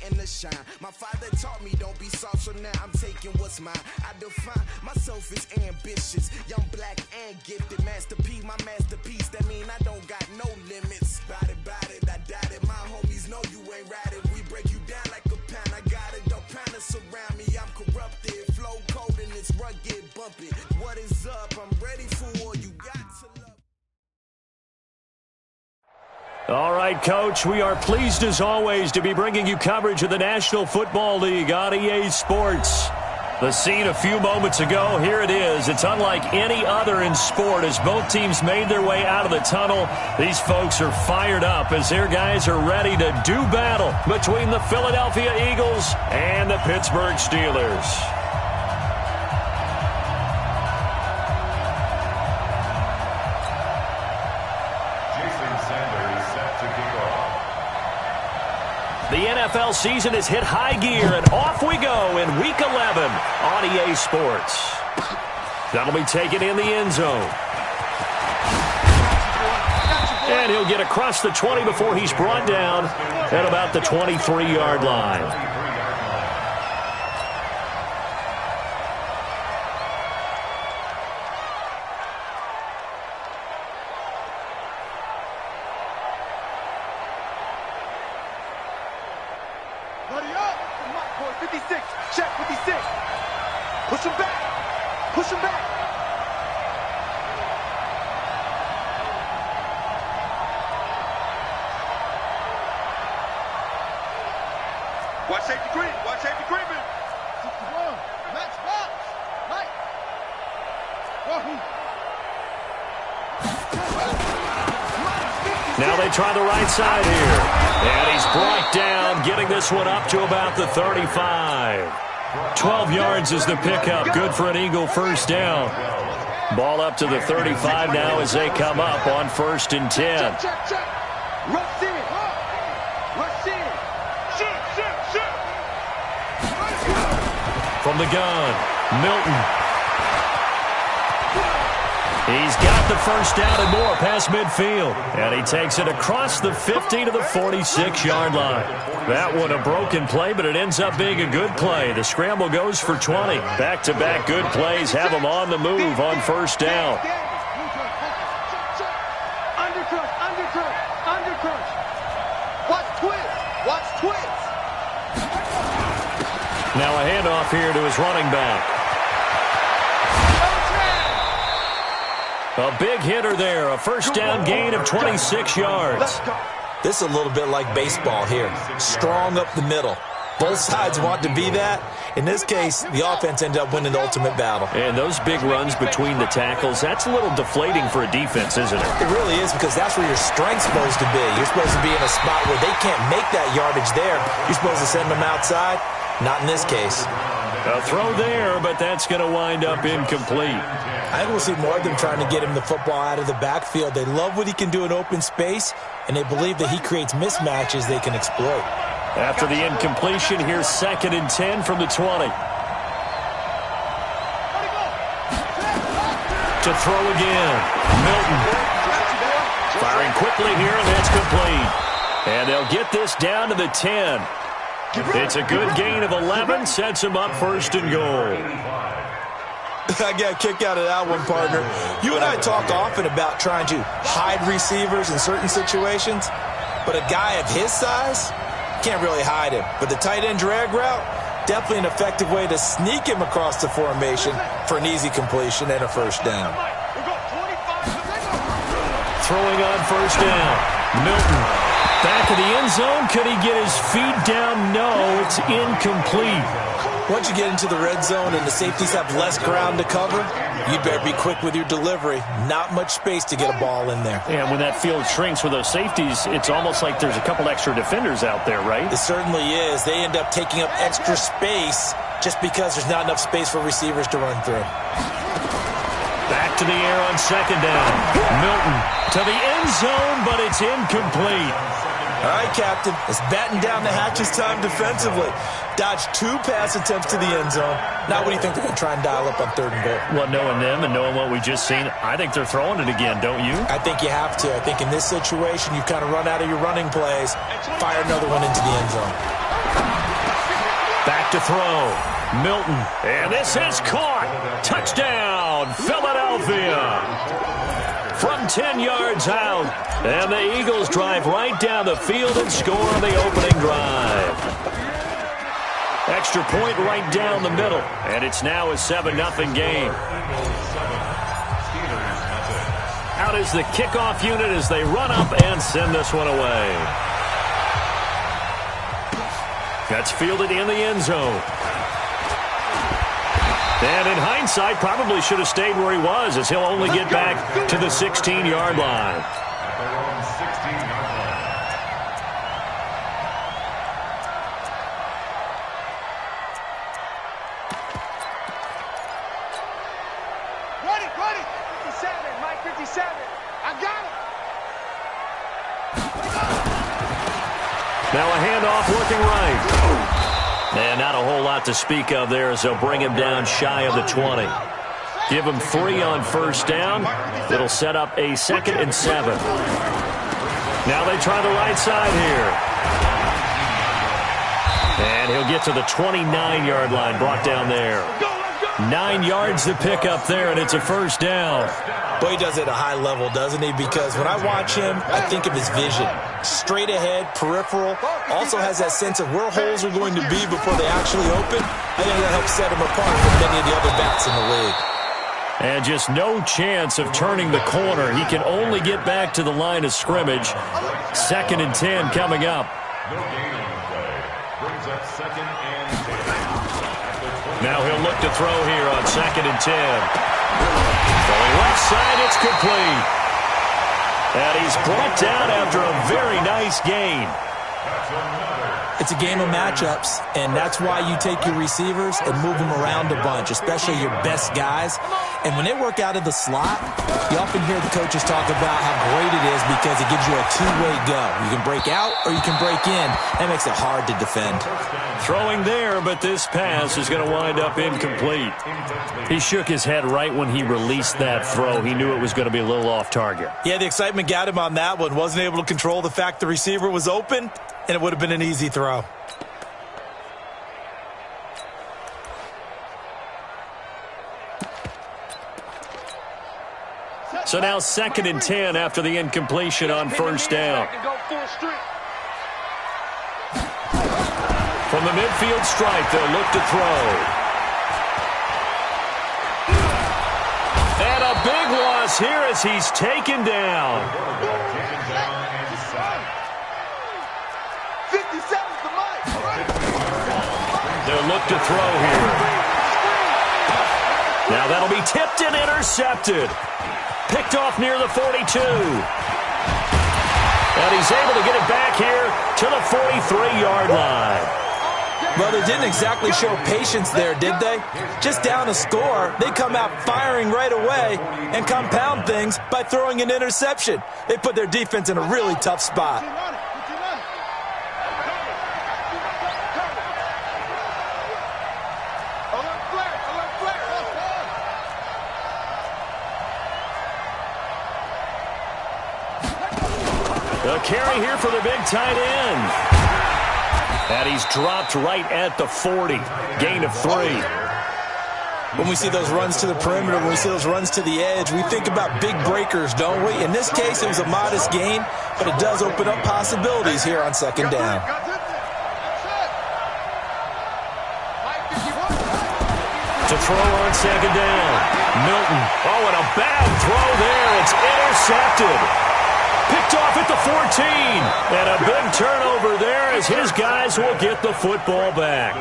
nothing to shine. My father taught me don't be soft, so now I'm taking what's mine. I define myself as ambitious, young, black, and gifted. Master P, my masterpiece. That mean I don't got no limits. Bout it, I doubt it. My homies know you ain't ratted. We break you down like a pound. I got it, don't pound to surround me. I'm corrupted, flow cold and it's rugged, bumpy. What is up? I'm ready for all you got to love. All right, Coach, we are pleased as always to be bringing you coverage of the National Football League on EA Sports. The scene a few moments ago, here it is. It's unlike any other in sport as both teams made their way out of the tunnel. These folks are fired up as their guys are ready to do battle between the Philadelphia Eagles and the Pittsburgh Steelers. The NFL season has hit high gear, and off we go in Week 11 on EA Sports. That'll be taken in the end zone. And he'll get across the 20 before he's brought down at about the 23-yard line. Watch safety green. Watch safety green. 61. Max box. Mike. Now they try the right side here. And he's brought down, getting this one up to about the 35. 12 yards is the pickup. Good for an Eagle first down. Ball up to the 35 now as they come up on 1st and 10. Rush in. Rush in. Shoot. From the gun, Milton. He's got the first down and more past midfield. And he takes it across the 50 to the 46-yard line. That one a broken play, but it ends up being a good play. The scramble goes for 20. Back-to-back good plays have him on the move on 1st down. Undercrush. Watch twist. Now a handoff here to his running back. A big hitter there, a first down gain of 26 yards. This is a little bit like baseball here. Strong up the middle. Both sides want to be that. In this case, the offense ended up winning the ultimate battle. And those big runs between the tackles, that's a little deflating for a defense, isn't it? It really is, because that's where your strength's supposed to be. You're supposed to be in a spot where they can't make that yardage there. You're supposed to send them outside. Not in this case. A throw there, but that's going to wind up incomplete. I think we'll see more of them trying to get him the football out of the backfield. They love what he can do in open space, and they believe that he creates mismatches they can exploit. After the incompletion, here's 2nd and 10 from the 20. To throw again, Milton. Firing quickly here, and that's complete. And they'll get this down to the 10. It's a good gain of 11, sets him up 1st and goal. I got a kick out of that one, partner. You and I talk often about trying to hide receivers in certain situations, but a guy of his size can't really hide him. But the tight end drag route, definitely an effective way to sneak him across the formation for an easy completion and a first down. Throwing on 1st down, Milton. Back of the end zone. Could he get his feet down? No, it's incomplete. Once you get into the red zone and the safeties have less ground to cover, you better be quick with your delivery. Not much space to get a ball in there. And when that field shrinks with those safeties, it's almost like there's a couple extra defenders out there, right? It certainly is. They end up taking up extra space just because there's not enough space for receivers to run through. Back to the air on 2nd down. Milton to the end zone, but it's incomplete. All right, Captain. It's batten down the hatches time defensively. Dodged 2 pass attempts to the end zone. Now what do you think they're going to try and dial up on 3rd and goal? Well, knowing them and knowing what we just seen, I think they're throwing it again, don't you? I think you have to. I think in this situation, you kind of run out of your running plays, fire another one into the end zone. back to throw. Milton. And this is caught. Touchdown, Philadelphia. From 10 yards out. And the Eagles drive right down the field and score on the opening drive. Extra point right down the middle. And it's now a 7-0 game. Out is the kickoff unit as they run up and send this one away. That's fielded in the end zone. And in hindsight, probably should have stayed where he was, as he'll only get back to the 16-yard line. Ready. 57, Mike 57. I got it. Now a handoff looking right. And not a whole lot to speak of there as they'll bring him down shy of the 20. Give him 3 on first down. It'll set up a 2nd and 7. Now they try the right side here. And he'll get to the 29-yard line, brought down there. 9 yards to pick up there, and it's a first down. But he does it at a high level, doesn't he? Because when I watch him, I think of his vision. Straight ahead, peripheral. Also has that sense of where holes are going to be before they actually open. I think that helps set him apart from many of the other backs in the league. And just no chance of turning the corner. He can only get back to the line of scrimmage. 2nd and 10 coming up. Now he'll look to throw here on 2nd and 10. Going left side, it's complete. And he's brought down after a very nice gain. It's a game of matchups, and that's why you take your receivers and move them around a bunch, especially your best guys. And when they work out of the slot, you often hear the coaches talk about how great it is because it gives you a two-way go. You can break out or you can break in. That makes it hard to defend. Throwing there, but this pass is going to wind up incomplete. He shook his head right when he released that throw. He knew it was going to be a little off target. Yeah, the excitement got him on that one. Wasn't able to control the fact the receiver was open, and it would have been an easy throw. So now 2nd and 10 after the incompletion on first down. From the midfield stripe, they'll look to throw. And a big loss here as he's taken down. 57's the mic. They'll look to throw here. Now that'll be tipped and intercepted. Picked off near the 42. And he's able to get it back here to the 43-yard line. Well, they didn't exactly show patience there, did they? Just down a score, they come out firing right away and compound things by throwing an interception. They put their defense in a really tough spot. A carry here for the big tight end. And he's dropped right at the 40. Gain of 3. When we see those runs to the perimeter, when we see those runs to the edge, we think about big breakers, don't we? In this case, it was a modest gain, but it does open up possibilities here on 2nd down. To throw on 2nd down. Milton. Oh, and a bad throw there. It's intercepted. Picked off at the 14. And a big turnover there as his guys will get the football back.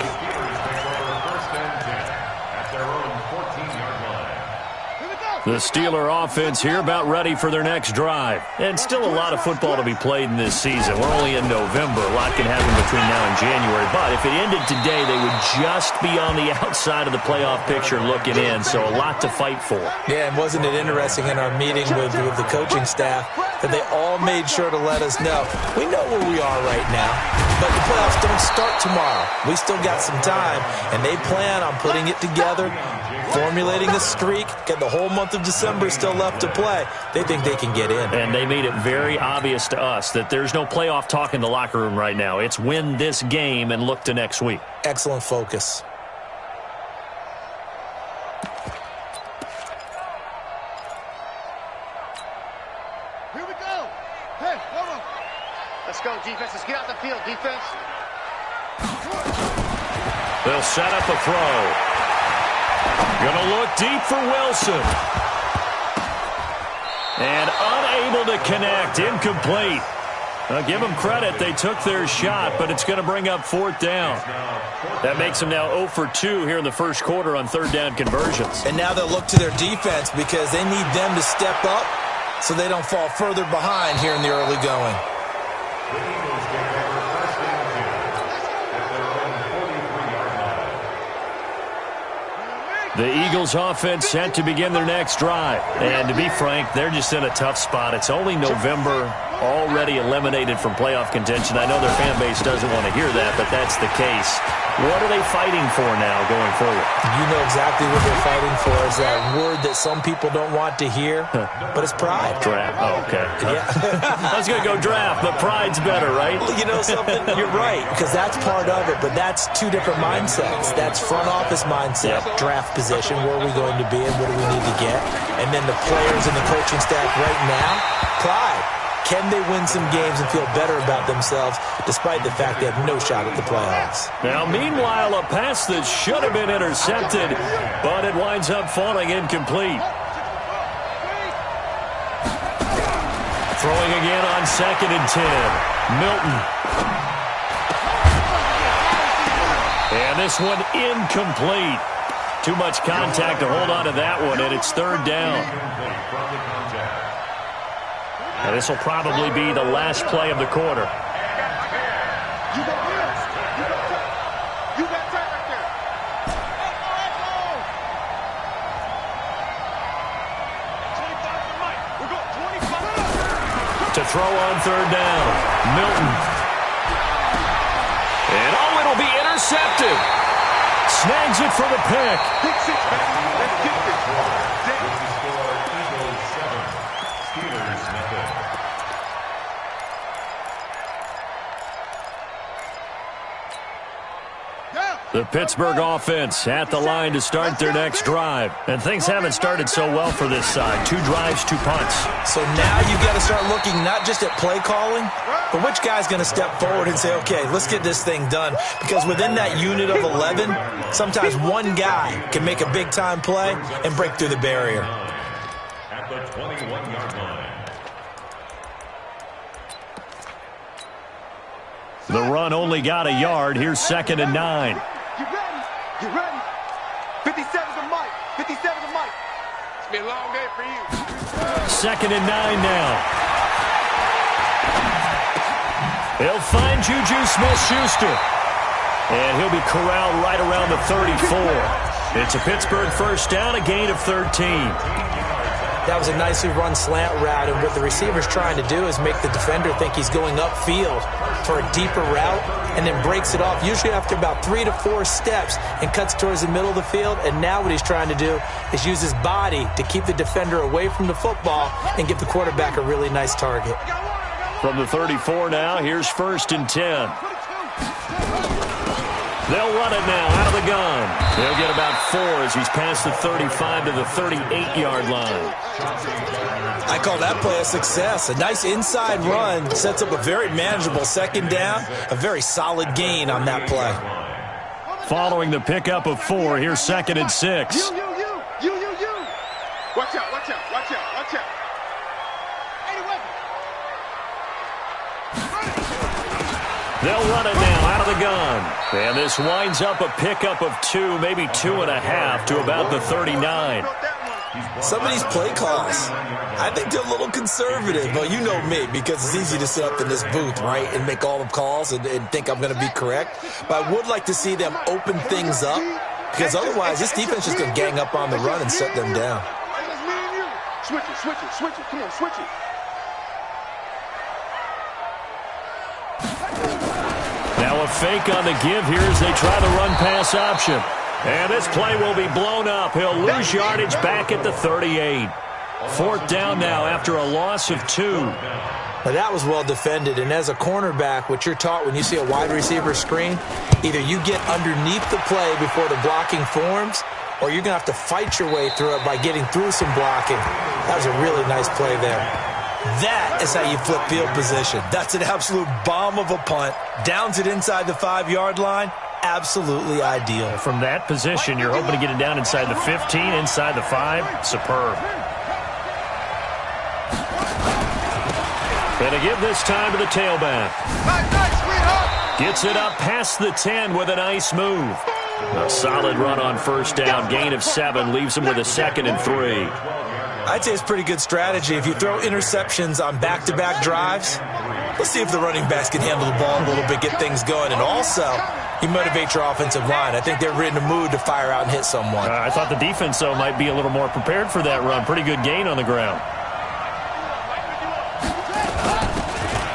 The Steeler offense here about ready for their next drive. And still a lot of football to be played in this season. We're only in November. A lot can happen between now and January. But if it ended today, they would just be on the outside of the playoff picture looking in. So a lot to fight for. Yeah, and wasn't it interesting in our meeting with the coaching staff that they all made sure to let us know, we know where we are right now. But the playoffs don't start tomorrow. We still got some time, and they plan on putting it together, formulating a streak, get the whole month of December still left to play. They think they can get in. And they made it very obvious to us that there's no playoff talk in the locker room right now. It's win this game and look to next week. Excellent focus. Here we go. Hey, hold on. Let's go, defense. Let's get out the field, defense. They'll set up a throw. Gonna look deep for Wilson. And unable to connect. Incomplete. Now, give them credit. They took their shot, but it's going to bring up 4th down. That makes them now 0 for 2 here in the first quarter on 3rd down conversions. And now they'll look to their defense because they need them to step up so they don't fall further behind here in the early going. The Eagles offense set to begin their next drive. And to be frank, they're just in a tough spot. It's only November, already eliminated from playoff contention. I know their fan base doesn't want to hear that, but that's the case. What are they fighting for now going forward? You know exactly what they're fighting for. Is that word that some people don't want to hear, but it's pride. Draft. Oh, okay. Yeah. I was going to go draft, but pride's better, right? Well, you know something? You're right, because that's part of it, but that's two different mindsets. That's front office mindset, draft position, where are we going to be and what do we need to get? And then the players and the coaching staff right now, pride. Can they win some games and feel better about themselves despite the fact they have no shot at the playoffs? Now, meanwhile, a pass that should have been intercepted, but it winds up falling incomplete. Throwing again on 2nd and 10. Milton. And this one incomplete. Too much contact to hold on to that one, and it's 3rd down. And this will probably be the last play of the quarter. You got time right there. We're going 25. To throw on 3rd down. Milton. And it'll be intercepted. Snags it for the pick. Pick 6, baby. Let's get this. The Pittsburgh offense at the line to start their next drive. And things haven't started so well for this side. 2 drives, 2 punts. So now you've got to start looking not just at play calling, but which guy's going to step forward and say, okay, let's get this thing done. Because within that unit of 11, sometimes one guy can make a big-time play and break through the barrier. At the 21-yard line. The run only got a yard. Here's 2nd and 9. You ready? You ready? 57's a mic. 57's a mic. It's been a long day for you. 2nd and 9 now. He'll find Juju Smith-Schuster. And he'll be corralled right around the 34. It's a Pittsburgh first down, a gain of 13. That was a nicely run slant route, and what the receiver's trying to do is make the defender think he's going upfield for a deeper route and then breaks it off, usually after about 3 to 4 steps, and cuts towards the middle of the field. And now what he's trying to do is use his body to keep the defender away from the football and give the quarterback a really nice target. From the 34 now, here's 1st and 10. They'll run it now out of the gun. They'll get about 4 as he's past the 35 to the 38-yard line. I call that play a success. A nice inside run sets up a very manageable 2nd down, a very solid gain on that play. Following the pickup of 4, here's 2nd and 6. You. Watch out. Any weapon. They'll run it now out of the gun. And this winds up a pickup of 2, maybe 2.5 to about the 39. Some of these play calls, I think they're a little conservative. Well, you know me, because it's easy to sit up in this booth, right, and make all the calls and think I'm going to be correct. But I would like to see them open things up, because otherwise this defense is going to gang up on the run and shut them down. Switch it. Come on, switch it. A fake on the give here as they try the run-pass option. And this play will be blown up. He'll lose yardage back at the 38. 4th down now after a loss of 2. Now that was well defended, and as a cornerback, what you're taught when you see a wide receiver screen, either you get underneath the play before the blocking forms, or you're going to have to fight your way through it by getting through some blocking. That was a really nice play there. That is how you flip field position. That's an absolute bomb of a punt. Downs it inside the 5-yard line. Absolutely ideal. From that position, you're hoping to get it down inside the 15, inside the 5. Superb. Going to give this time to the tailback. Gets it up past the 10 with a nice move. A solid run on 1st down. Gain of 7 leaves him with a 2nd and 3. I'd say it's pretty good strategy. If you throw interceptions on back-to-back drives, let's see if the running backs can handle the ball a little bit, get things going. And also, you motivate your offensive line. I think they're in the mood to fire out and hit someone. I thought the defense, though, might be a little more prepared for that run. Pretty good gain on the ground.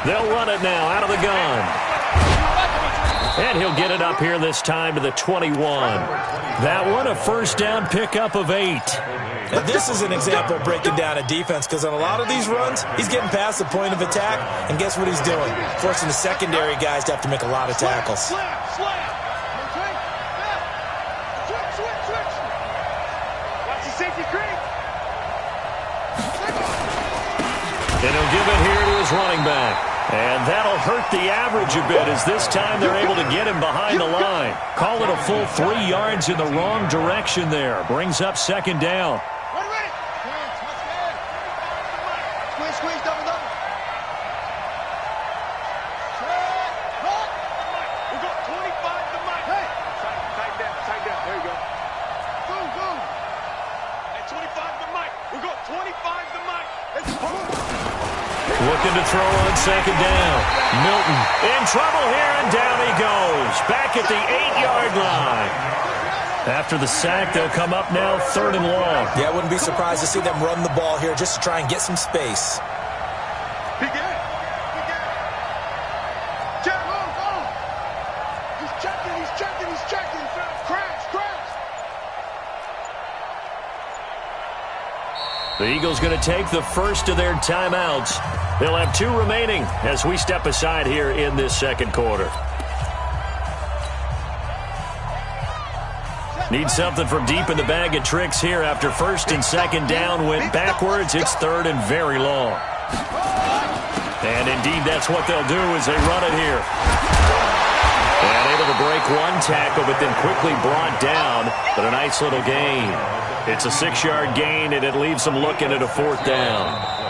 They'll run it now out of the gun. And he'll get it up here this time to the 21. That one, a 1st down pickup of 8. Now this is an example of breaking down a defense, because on a lot of these runs, he's getting past the point of attack, and guess what he's doing? Forcing the secondary guys to have to make a lot of tackles. And he'll give it here to his running back. And that'll hurt the average a bit, as this time they're able to get him behind the line. Call it a full 3 yards in the wrong direction there. Brings up 2nd down. Squeeze, double. We got 25 to Mike. Hey. Tight down. There you go. Boom. Hey, 25 to Mike. We got 25 to Mike. Looking to throw on 2nd down. Milton in trouble here, and down he goes. Back at the 8-yard line. After the sack, they'll come up now 3rd and long. Yeah, I wouldn't be surprised to see them run the ball here just to try and get some space. He's checking. Crash. The Eagles going to take the first of their timeouts. They'll have 2 remaining as we step aside here in this 2nd quarter. Need something from deep in the bag of tricks here after 1st and 2nd down went backwards. It's 3rd and very long. And indeed, that's what they'll do as they run it here. And able to break one tackle, but then quickly brought down. But a nice little gain. It's a 6-yard gain, and it leaves them looking at a 4th down.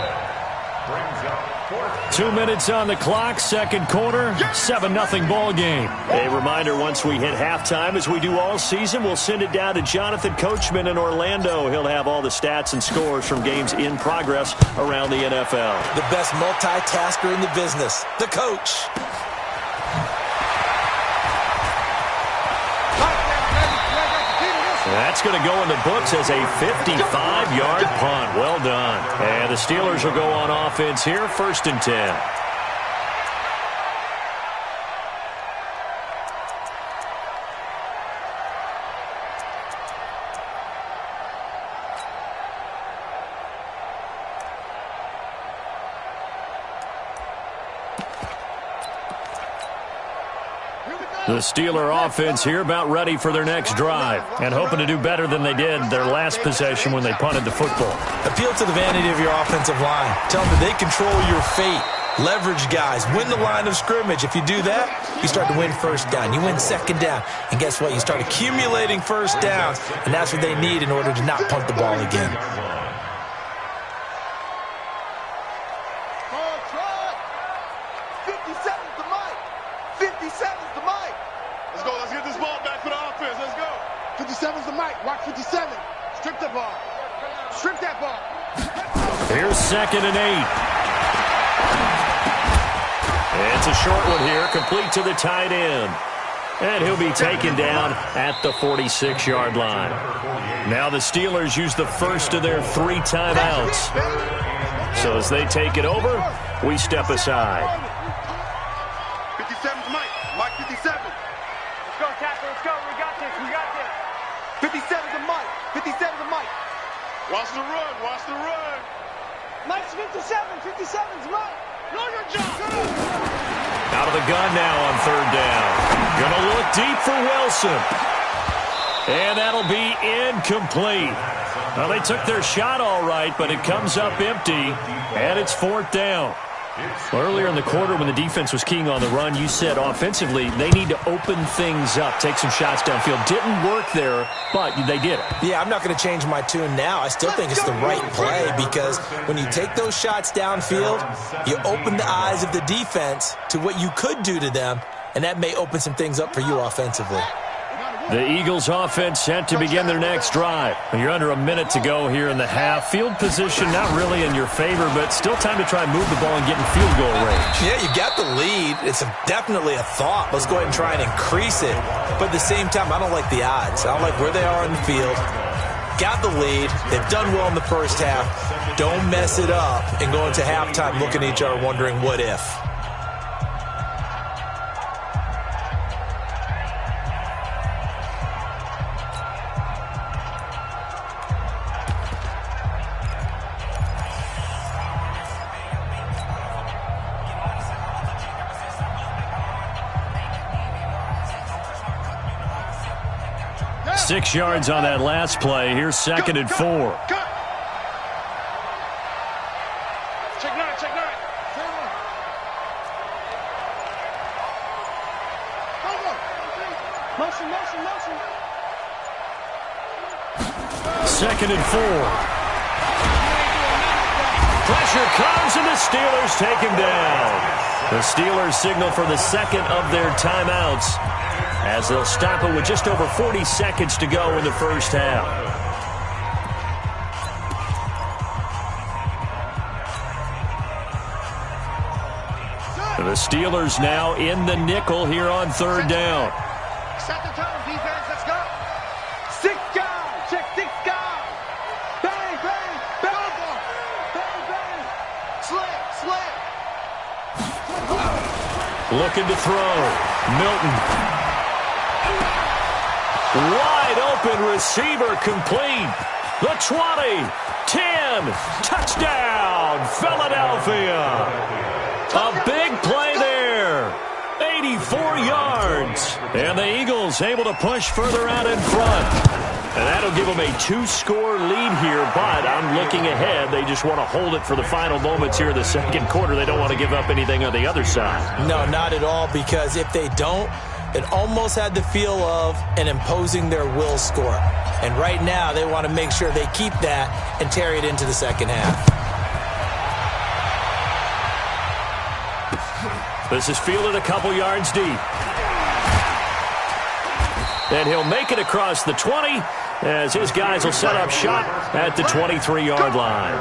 2 minutes on the clock, 2nd quarter, 7-0 ball game. A reminder, once we hit halftime, as we do all season, we'll send it down to Jonathan Coachman in Orlando. He'll have all the stats and scores from games in progress around the NFL. The best multitasker in the business, the coach. That's going to go in the books as a 55-yard punt. Well done. And the Steelers will go on offense here, 1st and 10. The Steeler offense here about ready for their next drive and hoping to do better than they did their last possession when they punted the football. Appeal to the vanity of your offensive line. Tell them that they control your fate. Leverage guys. Win the line of scrimmage. If you do that, you start to win 1st down. You win 2nd down. And guess what? You start accumulating 1st downs, and that's what they need in order to not punt the ball again. Here's 2nd and 8. It's a short one here, complete to the tight end. And he'll be taken down at the 46-yard line. Now the Steelers use the first of their 3 timeouts. So as they take it over, we step aside. 57's Mike. Mike 57. tackle. Let's go. We got this. We got this. 57 to Mike. 57 to Mike. Watch the run. Watch the run. Mike's 57. 57's Mike. Know your job. Out of the gun now on third down. Gonna look deep for Wilson. And that'll be incomplete. Well, they took their shot all right, but it comes up empty, and it's fourth down. Well, earlier in the quarter when the defense was keying on the run, you said offensively they need to open things up, take some shots downfield. Didn't work there, but they did it. Yeah, I'm not going to change my tune now. I still think it's the right play because when you take those shots downfield, you open the eyes of the defense to what you could do to them, and that may open some things up for you offensively. The Eagles offense set to begin their next drive. You're under a minute to go here in the half. Field position not really in your favor, but still time to try and move the ball and get in field goal range. Yeah, you got the lead. It's definitely a thought. Let's go ahead and try and increase it. But at the same time, I don't like the odds. I don't like where they are on the field. Got the lead. They've done well in the first half. Don't mess it up and go into halftime looking at each other wondering what if. Cut. 6 yards on that last play. Here's second and 4. Cut. Check 9, check 9. Motion, motion, motion. Second and 4. Pressure comes, and the Steelers take him down. The Steelers signal for the second of their timeouts as they'll stop it with just over 40 seconds to go in the first half. The Steelers now in the nickel here on third down. Set the tone, defense. Let's go. 6 guys. Check 6 guys. Bang, bang, bang. Bang, bang. Slam, slam. Looking to throw. Milton. Wide open receiver complete. The 20, 10, touchdown, Philadelphia. A big play there. 84 yards. And the Eagles able to push further out in front. And that'll give them a 2-score lead here, but I'm looking ahead. They just want to hold it for the final moments here in the second quarter. They don't want to give up anything on the other side. No, not at all, because if they don't, it almost had the feel of an imposing their will score. And right now, they want to make sure they keep that and carry it into the second half. This is fielded a couple yards deep. And he'll make it across the 20 as his guys will set up shop at the 23-yard line.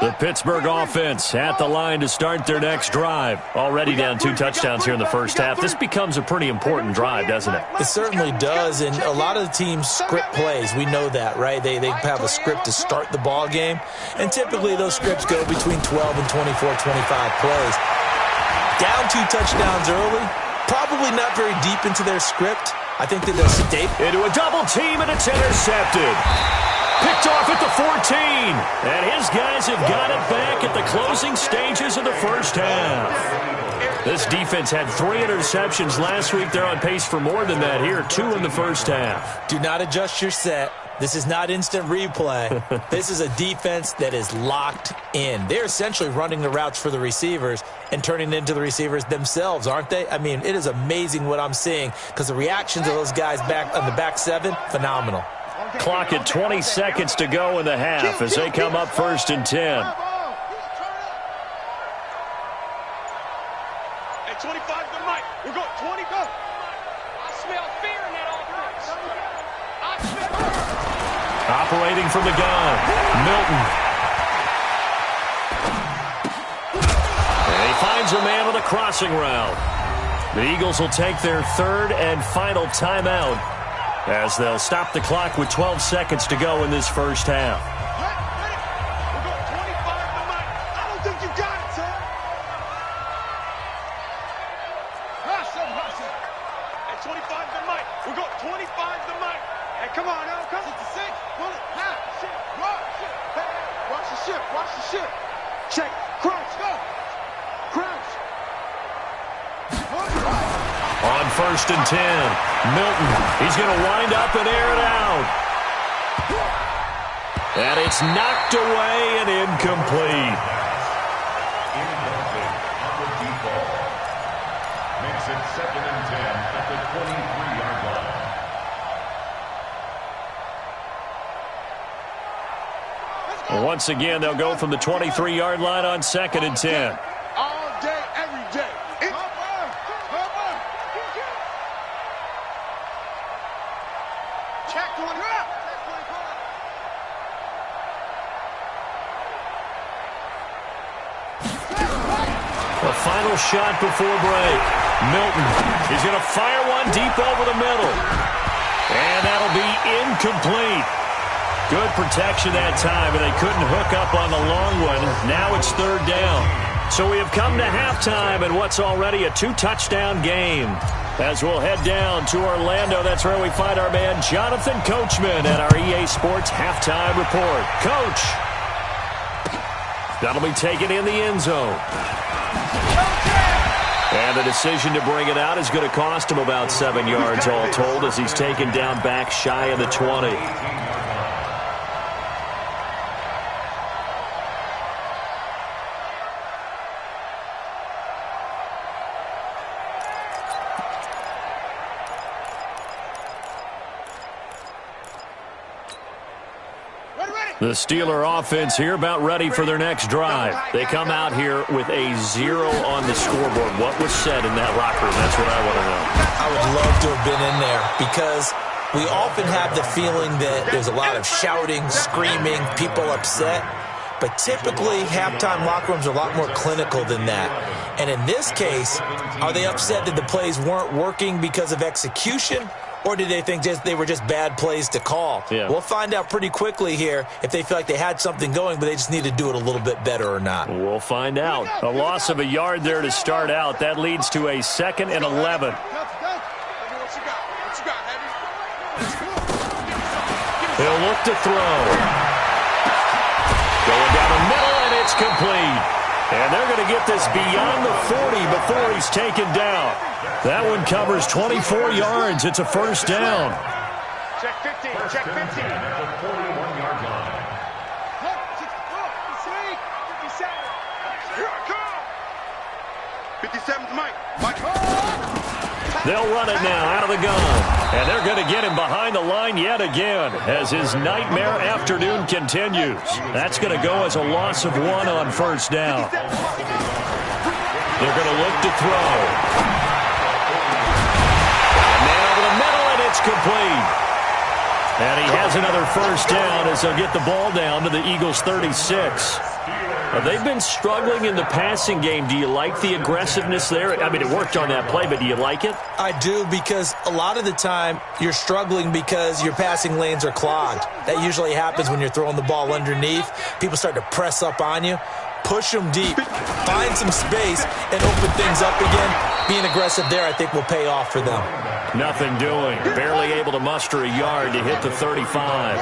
The Pittsburgh offense at the line to start their next drive. Already down 2 touchdowns here in the first half. This becomes a pretty important drive, doesn't it? It certainly does, and a lot of the teams script plays. We know that, right? They have a script to start the ball game, and typically those scripts go between 12 and 24, 25 plays. Down 2 touchdowns early, probably not very deep into their script. I think that they'll stay into a double team, and it's intercepted. Picked off at the 14. And his guys have got it back at the closing stages of the first half. This defense had 3 interceptions last week. They're on pace for more than that here. 2 in the first half. Do not adjust your set. This is not instant replay. This is a defense that is locked in. They're essentially running the routes for the receivers and turning it into the receivers themselves, aren't they? I mean, it is amazing what I'm seeing because the reactions of those guys back on the back 7, phenomenal. Clock at 20 seconds to go in the half as they come up first and 10. Hey, 25 to Mike. We're going 20, go. I smell fear in that offense. I smell Operating from the gun, Milton. And he finds a man on the crossing route. The Eagles will take their 3rd and final timeout as they'll stop the clock with 12 seconds to go in this first half. We're going 25 to Mike. I don't think you got it, sir. Hustle. At 25 to Mike. We're going 25 to Mike. Hey, come on now. Come 66. Pull it. Shit. Watch the ship. Check. Crouch. Go. Crouch. On 1st and 10, Milton, he's going to wind up and air it out. And it's knocked away and incomplete. Incomplete on the default. Makes it 2nd and 10 at the 23-yard line. And once again, they'll go from the 23-yard line on 2nd and 10. All day, every day. Check 20. The final shot before break. Milton, he's going to fire one deep over the middle. And that'll be incomplete. Good protection that time, and they couldn't hook up on the long one. Now it's 3rd down. So we have come to halftime in what's already a 2-touchdown game. As we'll head down to Orlando, that's where we find our man Jonathan Coachman at our EA Sports Halftime Report. Coach, that'll be taken in the end zone. And the decision to bring it out is going to cost him about 7 yards all told as he's taken down back shy of the 20. The Steeler offense here about ready for their next drive. They come out here with a 0 on the scoreboard. What was said in that locker room? That's what I want to know. I would love to have been in there because we often have the feeling that there's a lot of shouting, screaming, people upset. But typically, halftime locker rooms are a lot more clinical than that. And in this case, are they upset that the plays weren't working because of execution? Or did they think they were just bad plays to call? Yeah. We'll find out pretty quickly here if they feel like they had something going, but they just need to do it a little bit better or not. We'll find out. A loss of a yard there to start out. That leads to a 2nd and 11. He'll look to throw. Going down the middle, and it's complete. And they're going to get this beyond the 40 before he's taken down. That one covers 24 yards. It's a 1st down. Check 15. Check 15. At the 41-yard line. 57's Mike. They'll run it now out of the gun. And they're going to get him behind the line yet again as his nightmare afternoon continues. That's going to go as a loss of 1 on 1st down. They're going to look to throw. And man over the middle, and it's complete. And he has another 1st down as they'll get the ball down to the Eagles' 36. They've been struggling in the passing game. Do you like the aggressiveness there? I mean, it worked on that play, but do you like it? I do, because a lot of the time you're struggling because your passing lanes are clogged. That usually happens when you're throwing the ball underneath. People start to press up on you. Push them deep. Find some space and open things up again. Being aggressive there, I think, will pay off for them. Nothing doing. Barely able to muster a yard to hit the 35.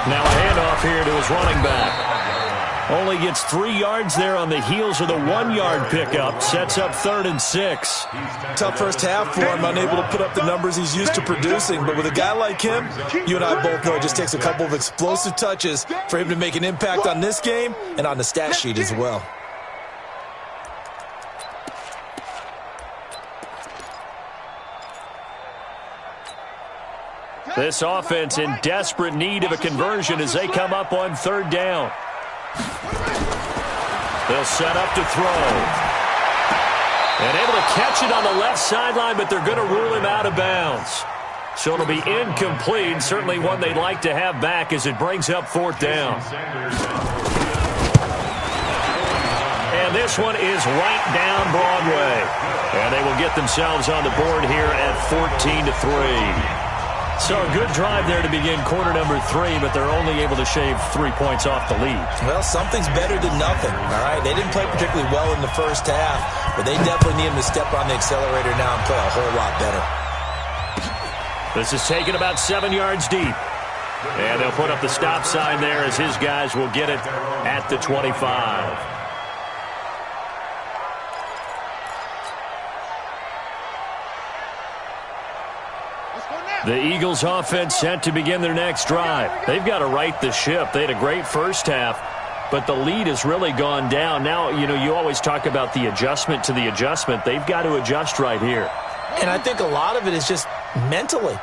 Now a handoff here to his running back. Only gets 3 yards there on the heels of the 1-yard pickup. Sets up 3rd and 6. Tough first half for him, unable to put up the numbers he's used to producing. But with a guy like him, you and I both know it just takes a couple of explosive touches for him to make an impact on this game and on the stat sheet as well. This offense in desperate need of a conversion as they come up on 3rd down. They'll set up to throw. And able to catch it on the left sideline, but they're going to rule him out of bounds. So it'll be incomplete, certainly one they'd like to have back as it brings up 4th down. And And this one is right down Broadway. And they will get themselves on the board here at 14-3. So a good drive there to begin quarter number 3, but they're only able to shave 3 points off the lead. Well, something's better than nothing, all right? They didn't play particularly well in the first half, but they definitely need them to step on the accelerator now and play a whole lot better. This is taken about 7 yards deep. And they'll put up the stop sign there as his guys will get it at the 25. The Eagles offense set to begin their next drive. They've got to right the ship. They had a great first half, but the lead has really gone down. Now, you always talk about the adjustment to the adjustment. They've got to adjust right here. And I think a lot of it is just mentally.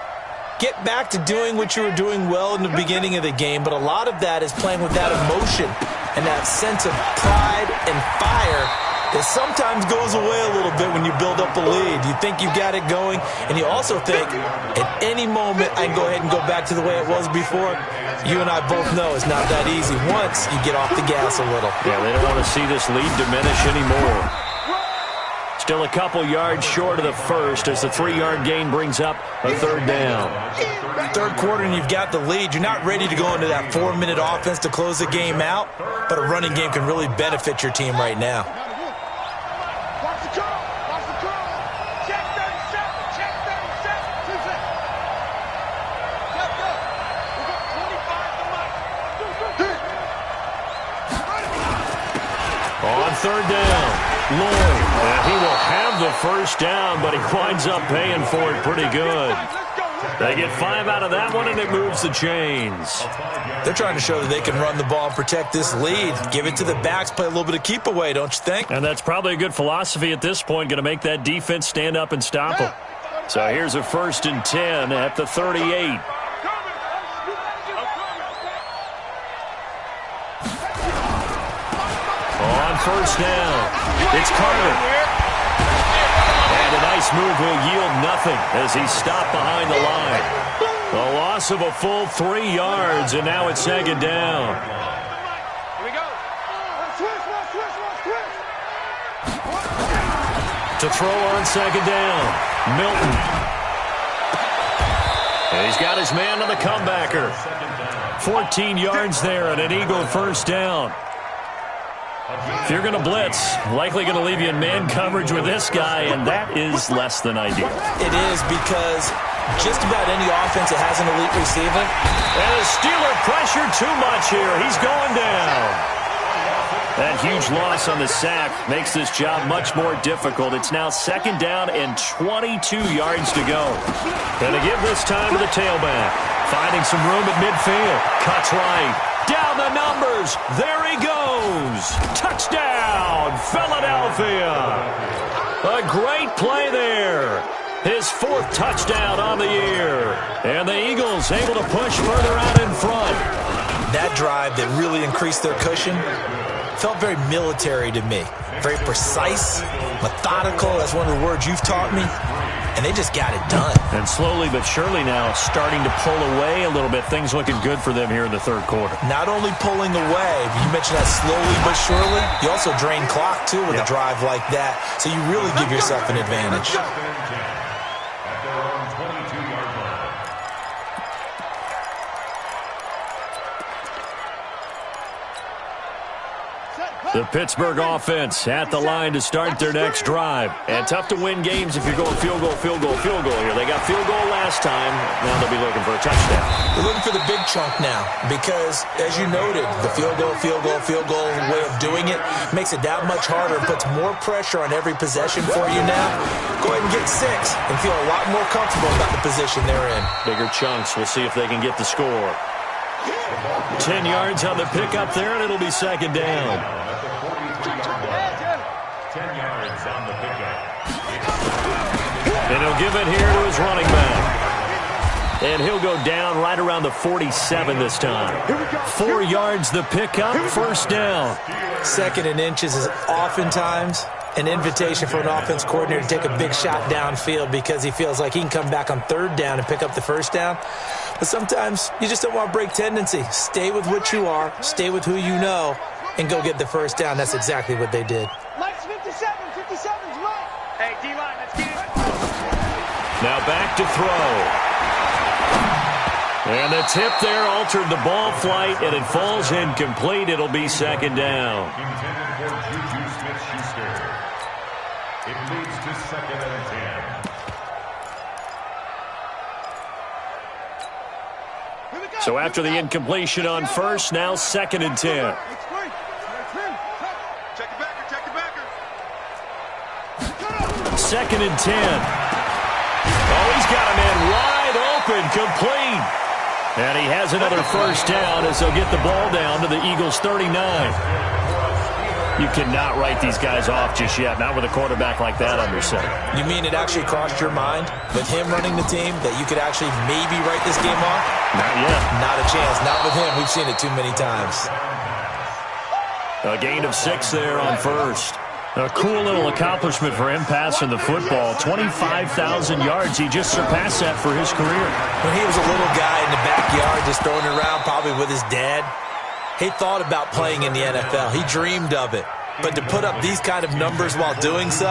Get back to doing what you were doing well in the beginning of the game, but a lot of that is playing with that emotion and that sense of pride and fire that sometimes goes away a little bit when you build up a lead. You think you've got it going, and you also think at any moment I can go ahead and go back to the way it was before. You and I both know it's not that easy once you get off the gas a little. Yeah, they don't want to see this lead diminish anymore. Still a couple yards short of the first as the 3-yard gain brings up a third down. Third quarter and you've got the lead. You're not ready to go into that 4-minute offense to close the game out, but a running game can really benefit your team right now. On third down, Lloyd, and he will have the first down, but he winds up paying for it pretty good. They get 5 out of that one, and it moves the chains. They're trying to show that they can run the ball and protect this lead. Give it to the backs, play a little bit of keep away, don't you think? And that's probably a good philosophy at this point, going to make that defense stand up and stop them. So here's a 1st and 10 at the 38. On first down, it's Carter. And a nice move will yield nothing as he's stopped behind the line. A loss of a full 3 yards, and now it's 2nd down. Here we go. To throw on 2nd down, Milton. And he's got his man on the comebacker. 14 yards there and an Eagle first down. If you're going to blitz, likely going to leave you in man coverage with this guy, and that is less than ideal. It is because just about any offense that has an elite receiver. And the Steeler pressure too much here. He's going down. That huge loss on the sack makes this job much more difficult. It's now 2nd down and 22 yards to go. And to give this time to the tailback. Finding some room at midfield. Cuts right. Down the numbers. There he goes. Touchdown, Philadelphia. A great play there. His 4th touchdown on the year. And the Eagles able to push further out in front. That drive that really increased their cushion felt very military to me. Very precise, methodical. That's one of the words you've taught me. And they just got it done. And slowly but surely now starting to pull away a little bit. Things looking good for them here in the third quarter. Not only pulling away, you mentioned that slowly but surely. You also drain clock, too, with a drive like that. So you really give yourself an advantage. The Pittsburgh offense at the line to start their next drive. And tough to win games if you're going field goal here. They got field goal last time. Now they'll be looking for a touchdown. They're looking for the big chunk now because, as you noted, the field goal way of doing it makes it that much harder and puts more pressure on every possession for you now. Go ahead and get 6 and feel a lot more comfortable about the position they're in. Bigger chunks. We'll see if they can get the score. 10 yards on the pickup there, and it'll be 2nd down. 10 yards on the pickup. And he'll give it here to his running back. And he'll go down right around the 47 this time. 4 yards the pickup, 1st down. 2nd and inches is oftentimes an invitation for an offense coordinator to take a big shot downfield because he feels like he can come back on 3rd down and pick up the 1st down. But sometimes you just don't want to break tendency. Stay with what you are. Stay with who you know. and go get the first down. That's exactly what they did. Mike's 57. 57's Mike. Hey, D-line, let's get it. Now back to throw. And the tip there altered the ball flight, and it falls incomplete. It'll be second down. Intended for Juju Smith-Schuster. It leads to 2nd and 10. So after the incompletion on first, now 2nd and 10. Check the backer, check the backer. 2nd and 10. Oh, he's got a man wide open, complete. And he has another first down as they'll get the ball down to the Eagles' 39. You cannot write these guys off just yet, not with a quarterback like that under center. You mean it actually crossed your mind with him running the team that you could actually maybe write this game off? Not yet. Not a chance. Not with him. We've seen it too many times. A gain of 6 there on first. A cool little accomplishment for him passing the football. 25,000 yards. He just surpassed that for his career. When he was a little guy in the backyard just throwing it around probably with his dad, he thought about playing in the NFL. He dreamed of it. But to put up these kind of numbers while doing so,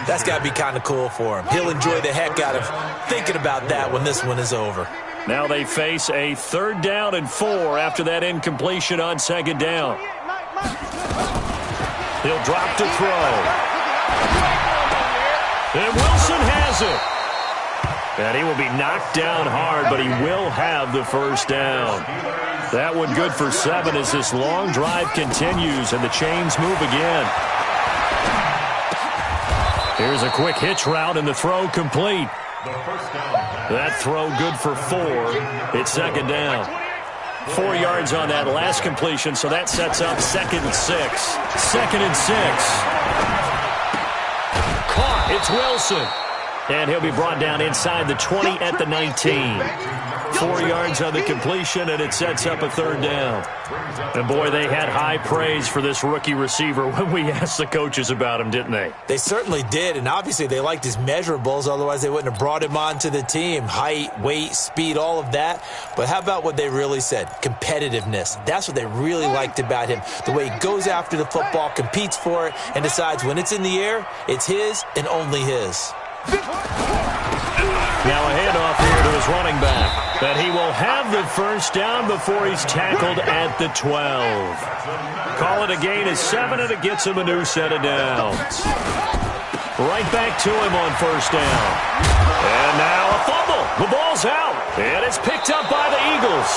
that's got to be kind of cool for him. He'll enjoy the heck out of thinking about that when this one is over. Now they face a 3rd down and 4 after that incompletion on 2nd down. He'll drop to throw. And Wilson has it. And he will be knocked down hard, but he will have the first down. That one good for 7 as this long drive continues and the chains move again. Here's a quick hitch route and the throw complete. That throw good for 4. It's 2nd down. 4 yards on that last completion, so that sets up 2nd and 6. 2nd and 6. Caught. It's Wilson. And he'll be brought down inside the 20 at the 19. 4 yards on the completion, and it sets up a 3rd down. And, boy, they had high praise for this rookie receiver when we asked the coaches about him, didn't they? They certainly did, and obviously they liked his measurables. Otherwise, they wouldn't have brought him onto the team. Height, weight, speed, all of that. But how about what they really said? Competitiveness. That's what they really liked about him. The way he goes after the football, competes for it, and decides when it's in the air, it's his and only his. Now a handoff here to his running back. But he will have the first down before he's tackled at the 12. Call it a gain of 7, and it gets him a new set of downs. Right back to him on first down. And now a fumble. The ball's out. And it's picked up by the Eagles.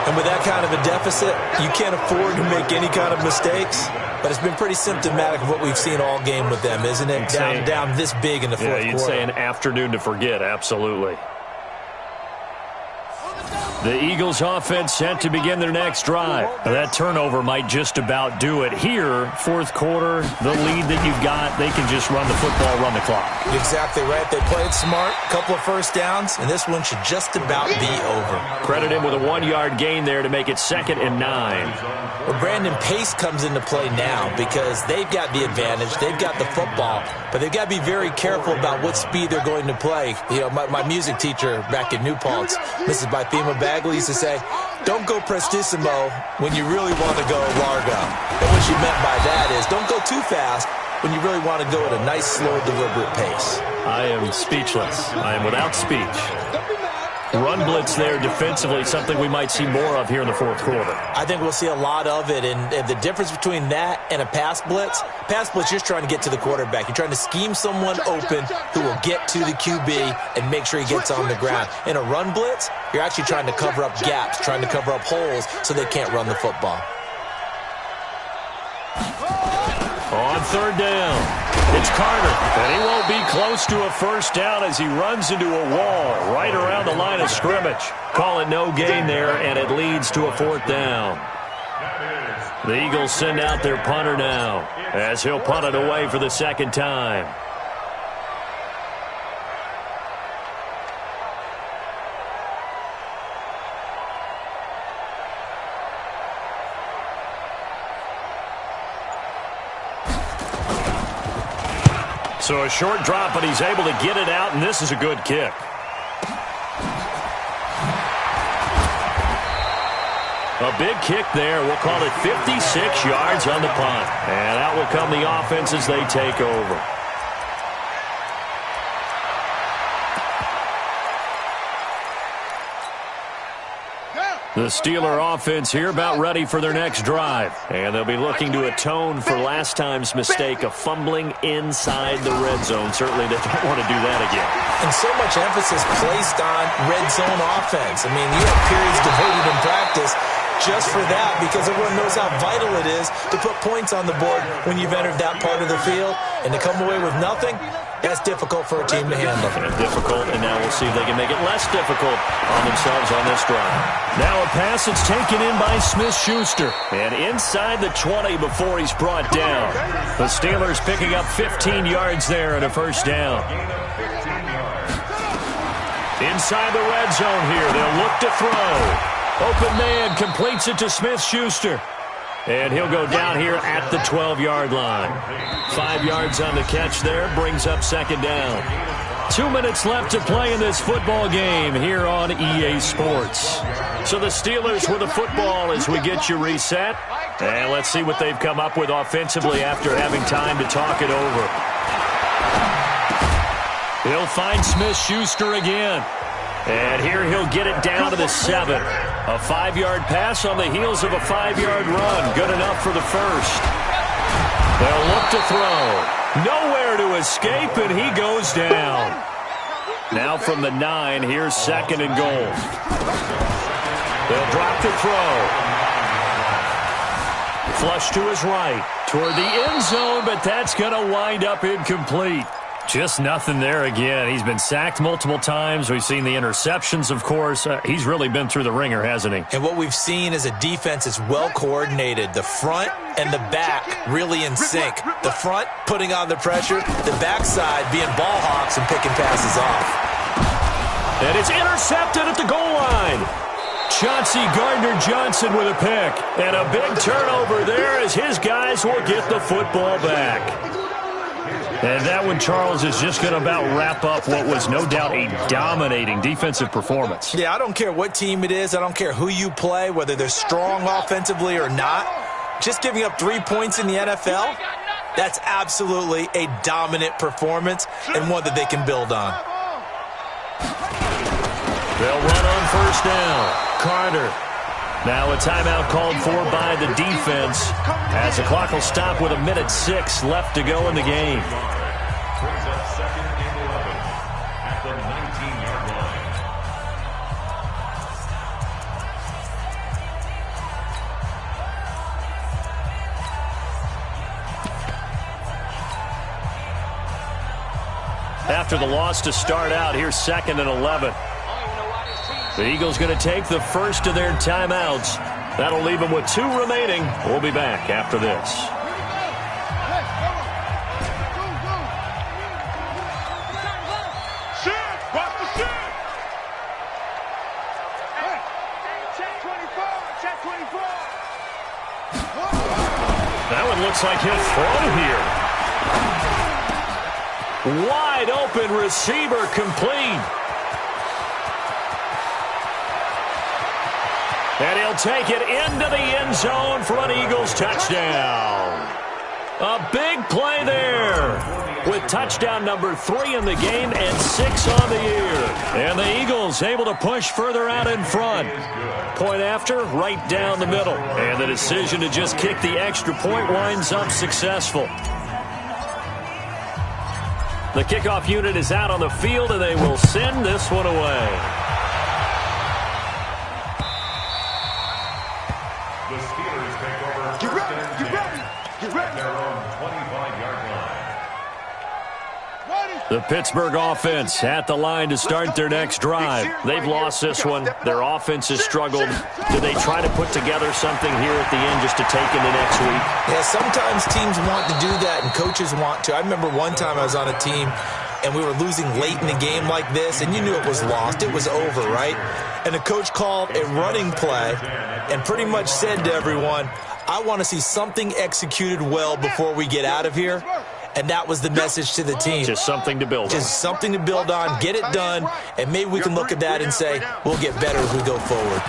And with that kind of a deficit, you can't afford to make any kind of mistakes. But it's been pretty symptomatic of what we've seen all game with them, isn't it? Down this big in the fourth quarter. Yeah, you'd say an afternoon to forget, absolutely. The Eagles offense set to begin their next drive. Now, that turnover might just about do it. Here, fourth quarter, the lead that you've got, they can just run the football, run the clock. Exactly right. They played smart, couple of first downs, and this one should just about be over. Credit him with a 1-yard gain there to make it 2nd and 9. Well, Brandon Pace comes into play now because they've got the advantage. They've got the football, but they've got to be very careful about what speed they're going to play. You know, my music teacher back in New Paltz, Mrs. Bythema Bagley, used to say, don't go prestissimo when you really want to go largo. And what she meant by that is don't go too fast when you really want to go at a nice, slow, deliberate pace. I am speechless. I am without speech. Run blitz there defensively, something we might see more of here in the fourth quarter. I think we'll see a lot of it, and the difference between that and a pass blitz, you're just trying to get to the quarterback. You're trying to scheme someone open who will get to the QB and make sure he gets on the ground. In a run blitz, you're actually trying to cover up gaps, trying to cover up holes so they can't run the football. On third down, it's Carter, and he won't be close to a first down as he runs into a wall right around the line of scrimmage. Call it no gain there, and it leads to a fourth down. The Eagles send out their punter now as he'll punt it away for the second time. So a short drop, but he's able to get it out, and this is a good kick. A big kick there. We'll call it 56 yards on the punt. And out will come the offense as they take over. The Steeler offense here about ready for their next drive. And they'll be looking to atone for last time's mistake of fumbling inside the red zone. Certainly they don't want to do that again. And so much emphasis placed on red zone offense. I mean, you have periods devoted in practice just for that because everyone knows how vital it is to put points on the board when you've entered that part of the field. And to come away with nothing, that's difficult for a team to handle. And difficult, and now we'll see if they can make it less difficult on themselves on this drive. Now a pass that's taken in by Smith-Schuster. And inside the 20 before he's brought down. The Steelers picking up 15 yards there and a first down. Inside the red zone here, they'll look to throw. Open man completes it to Smith-Schuster. And he'll go down here at the 12-yard line. 5 yards on the catch there, brings up second down. 2 minutes left to play in this football game here on EA Sports. So the Steelers with the football as we get you reset. And let's see what they've come up with offensively after having time to talk it over. He'll find Smith-Schuster again. And here he'll get it down to the 7. A 5-yard pass on the heels of a 5-yard run. Good enough for the first. They'll look to throw. Nowhere to escape, and he goes down. Now from the 9, here's second and goal. They'll drop the throw. Flush to his right. Toward the end zone, but that's going to wind up incomplete. Just nothing there again. He's been sacked multiple times. We've seen the interceptions, of course. He's really been through the ringer, hasn't he? And what we've seen is a defense that's well coordinated. The front and the back really in sync. The front putting on the pressure, the backside being ball hawks and picking passes off. And it's intercepted at the goal line. Chauncey Gardner-Johnson with a pick. And a big turnover there as his guys will get the football back. And that one, Charles, is just going to about wrap up what was no doubt a dominating defensive performance. Yeah, I don't care what team it is. I don't care who you play, whether they're strong offensively or not. Just giving up 3 points in the NFL, that's absolutely a dominant performance and one that they can build on. They'll run on first down. Carter. Now a timeout called for by the defense as the clock will stop with 1:06 left to go in the game. Brings up second and 11 at the 19-yard line. After the loss to start out, here's second and 11. The Eagles going to take the first of their timeouts. That'll leave them with 2 remaining. We'll be back after this. That one looks like he'll throw here. Wide open receiver complete. And he'll take it into the end zone for an Eagles touchdown. A big play there with touchdown number 3 in the game and 6 on the year. And the Eagles able to push further out in front. Point after, right down the middle. And the decision to just kick the extra point winds up successful. The kickoff unit is out on the field, and they will send this one away. The Steelers take over first and 10 at their own 25-yard line. The Pittsburgh offense at the line to start their next drive. They've lost this one. Their offense has struggled. Do they try to put together something here at the end just to take into next week? Yeah, sometimes teams want to do that and coaches want to. I remember one time I was on a team and we were losing late in the game like this, and you knew it was lost. It was over, right? And the coach called a running play and pretty much said to everyone, I want to see something executed well before we get out of here. And that was the message to the team. Just something to build on. Just something to build on, get it done, and maybe we can look at that and say, we'll get better as we go forward.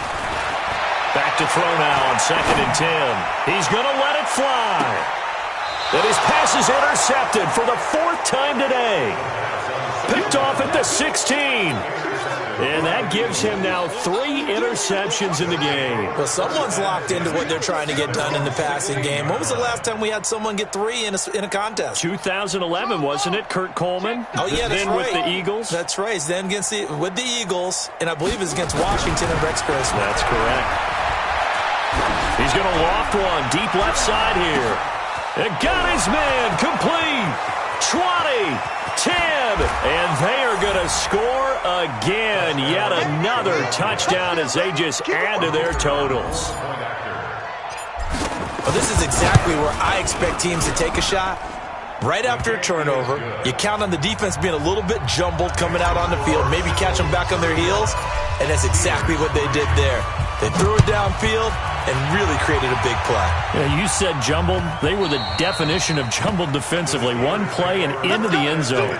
Back to throw now on 2nd and 10. He's going to let it fly. And his pass is intercepted for the 4th time today. Picked off at the 16. And that gives him now 3 interceptions in the game. Well, someone's locked into what they're trying to get done in the passing game. When was the last time we had someone get 3 in a contest? 2011, wasn't it, Kurt Coleman? Oh, yeah, that's then right. with the Eagles. That's right. Then with the Eagles, and I believe it's against Washington and Rex Grossman. That's correct. He's going to loft one deep left side here. And got his man complete. 20, 10, and they are going to score again. Yet another touchdown as they just add to their totals. Well, this is exactly where I expect teams to take a shot. Right after a turnover, you count on the defense being a little bit jumbled coming out on the field, maybe catch them back on their heels, and that's exactly what they did there. They threw it downfield and really created a big play. Yeah, you said jumbled. They were the definition of jumbled defensively. One play and into the end zone.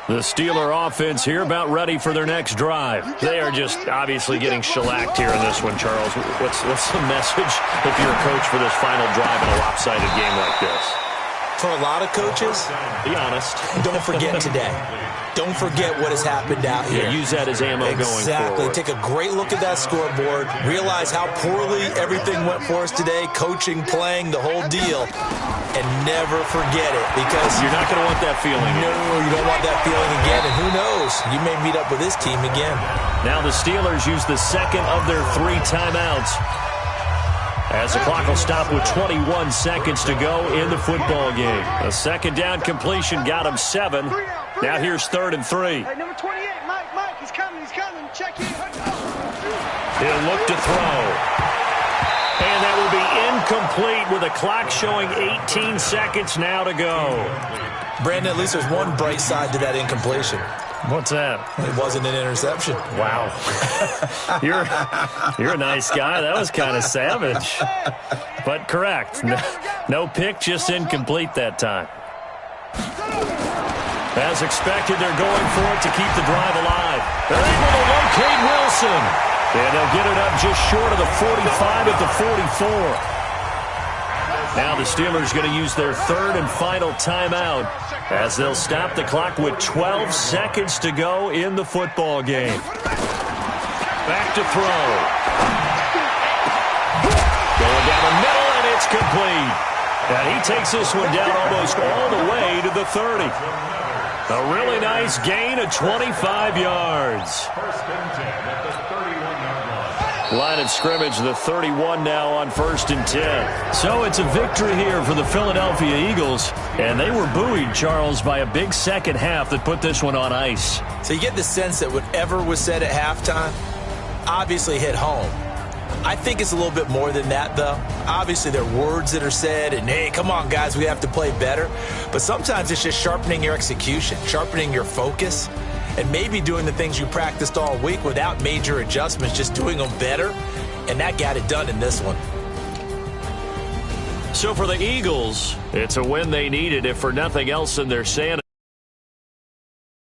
The Steeler offense here about ready for their next drive. They are just obviously getting shellacked here in this one, Charles. What's the message if you're a coach for this final drive in a lopsided game like this? For a lot of coaches, be honest. Don't forget today. Don't forget what has happened out here. Yeah, use that as ammo going forward. Exactly. Take a great look at that scoreboard. Realize how poorly everything went for us today. Coaching, playing, the whole deal. And never forget it, because you're not going to want that feeling. No, you don't want that feeling again. And who knows? You may meet up with this team again. Now the Steelers use the second of their 3 timeouts, as the clock will stop with 21 seconds to go in the football game. A second down completion got him 7. Now here's 3rd and 3. Hey, number 28, Mike, he's coming. Check in. He'll look to throw. And that will be incomplete with the clock showing 18 seconds now to go. Brandon, at least there's one bright side to that incompletion. What's that? It wasn't an interception. Wow. You're a nice guy. That was kind of savage. But correct. No pick, just incomplete that time. As expected, they're going for it to keep the drive alive. They're able to locate Wilson. And they'll get it up just short of the 45 at the 44. Now the Steelers going to use their 3rd and final timeout, as they'll stop the clock with 12 seconds to go in the football game. Back to throw. Going down the middle, and it's complete. And he takes this one down almost all the way to the 30. A really nice gain of 25 yards. Line of scrimmage, the 31 now on 1st and 10. So it's a victory here for the Philadelphia Eagles. And they were buoyed, Charles, by a big second half that put this one on ice. So you get the sense that whatever was said at halftime obviously hit home. I think it's a little bit more than that, though. Obviously, there are words that are said, and, hey, come on, guys, we have to play better. But sometimes it's just sharpening your execution, sharpening your focus, and maybe doing the things you practiced all week without major adjustments, just doing them better. And that got it done in this one. So for the Eagles, it's a win they needed, if for nothing else in their sanity.